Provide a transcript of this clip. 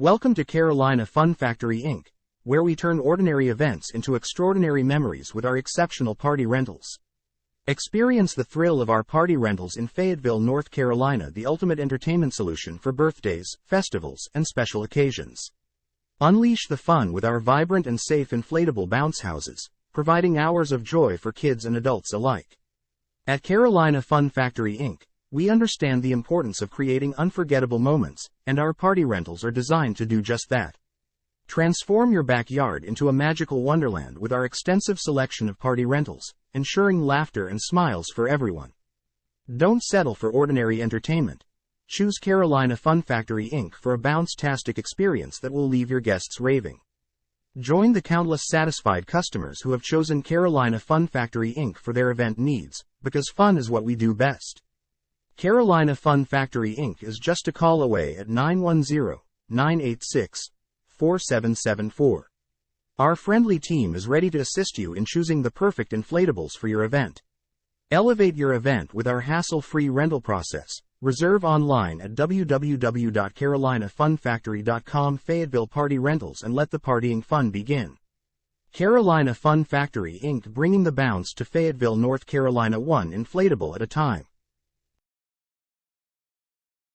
Welcome to Carolina Fun Factory Inc., where we turn ordinary events into extraordinary memories with our exceptional party rentals. Experience the thrill of our party rentals in Fayetteville, North Carolina, the ultimate entertainment solution for birthdays, festivals, and special occasions. Unleash the fun with our vibrant and safe inflatable bounce houses, providing hours of joy for kids and adults alike. At Carolina Fun Factory Inc., we understand the importance of creating unforgettable moments, and our party rentals are designed to do just that. Transform your backyard into a magical wonderland with our extensive selection of party rentals, ensuring laughter and smiles for everyone. Don't settle for ordinary entertainment. Choose Carolina Fun Factory Inc. for a bounce-tastic experience that will leave your guests raving. Join the countless satisfied customers who have chosen Carolina Fun Factory Inc. for their event needs, because fun is what we do best. Carolina Fun Factory Inc. is just a call away at 910-986-4774. Our friendly team is ready to assist you in choosing the perfect inflatables for your event. Elevate your event with our hassle-free rental process. Reserve online at www.carolinafunfactory.com. Fayetteville Party Rentals, and let the partying fun begin. Carolina Fun Factory Inc., bringing the bounce to Fayetteville, North Carolina, one inflatable at a time.